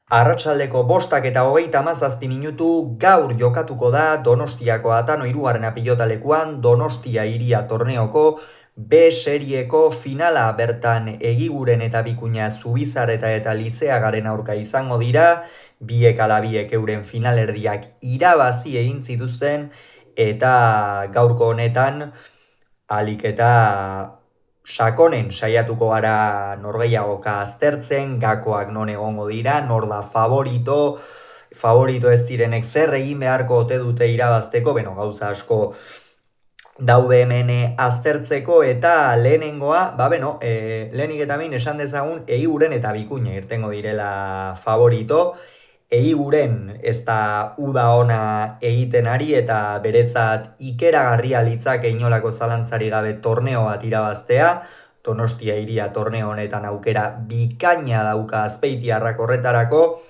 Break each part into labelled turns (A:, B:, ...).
A: Arratsaldeko 5:27 gaur jokatuko da Donostiako Atano 3. pilotalekuan Donostia Hiria torneoko B serieko finala. Bertan Egiguren eta Bikuña Zubizarreta eta Lizeagaren aurka izango dira. Biek ala biek euren finalerdiak irabazi egin zituzten eta gaurko honetan ahalik eta sakonen saiatuko gara norgehiagoka aztertzen, gakoak non egongo dira, nor da favorito ez direnek zer egin beharko ote dute irabazteko, gauza asko daude hemen aztertzeko, eta lehenengoa, lehenik eta behin esan dezagun Egiguren eta Bikuña irtengo direla favorito. Egiguren ez da uda ona egiten ari eta beretzat ikeragarria litzake inolako zalantzari gabe torneo bat irabaztea. Donostia Hiria torneo honetan aukera bikaina dauka azpeitiarrak horretarako,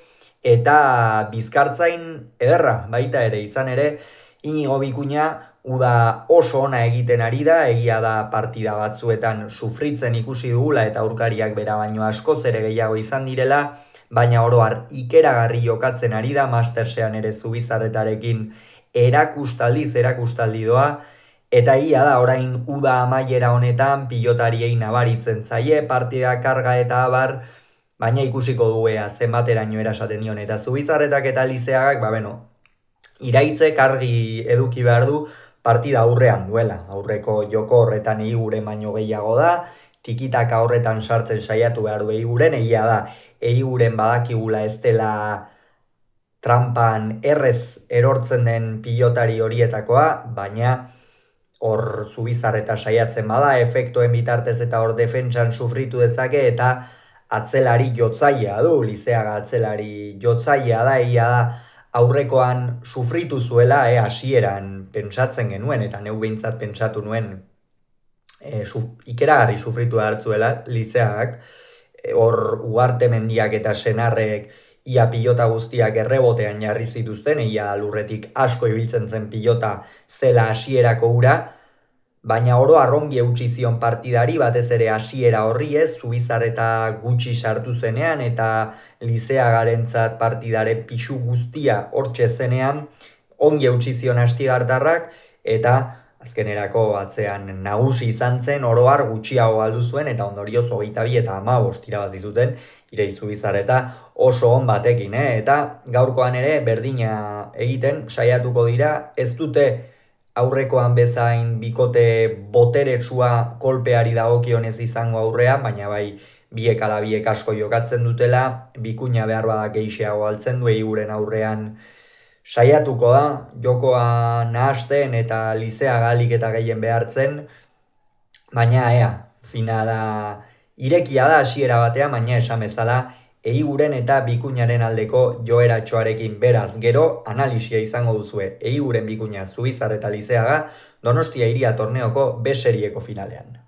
A: eta bizkartzain ederra baita ere, izan ere Inigo Bikuña uda oso ona egiten ari da. Egia da partida batzuetan sufritzen ikusi dugula eta aurkariak bera baino askoz ere gehiago izan direla, baina oro har ikeragarri jokatzen ari da. Mastersean ere Zubizarretarekin erakustaldi doa, eta egia da orain uda amaiera honetan pilotariei nabaritzen zaie partida karga eta abar, baina ikusiko dugu zenbateraino erasaten dion. Eta Zubizarretak eta Lizeagak iraitzek argi eduki behar du partida aurrean duela. Aurreko joko horretan Egiguren baino gehiago da, tikitaka horretan sartzen saiatu behar du Egiguren. Egia da Egiguren badakigula ez dela trampan errez erortzen den pilotari horietakoa, baina hor Zubizarreta saiatzen bada, efektuen bitartez eta hor defentsan sufritu dezake, eta atzelari jotzailea du. Lizeaga atzelari jotzailea da. Egia da aurrekoan sufritu zuela, hasieran pentsatzen genuen, eta neu behintzat pentsatu nuen ikeragarri sufritu hartzuela Lizeagak. Hor Ugarte Mendiak eta Senarrek ia pilota guztiak errebotean jarri zituzten, egia lurretik asko ibiltzen zen pilota zela hasierako ura, baina oro arrongi eutsi zion partidari, batez ere hasiera horri ez, Zubizarreta gutxi sartu zenean eta Lizeagarentzat partidaren pisu guztia hortxe zenean, ongi eutsi zion Astigartarrak, eta azkenerako atzean nagusi izan zen, oro har gutxiago galdu zuen, eta ondorioz 22 eta 15 irabazi zuten Irei Zubizarreta oso on batekin, eta gaurkoan ere berdina egiten saiatuko dira. Ez dute aurrekoan bezain bikote boteretsua kolpeari dagokionez izango aurrean, baina bai biek ala biek asko jokatzen dutela. Bikuña behar bada gehixeago altzen du, Egiguren aurrean saiatuko da jokoa nahasten eta Lizeaga ahalik eta gehien behartzen, baina finala irekia da hasiera batean, baina esan bezala Egiguren eta Bikuñaren aldeko joeratxoarekin. Beraz, gero analisia izango duzue Egiguren, Bikuña, Zubizarreta, Lizeaga Donostia Hiria torneoko B serieko finalean.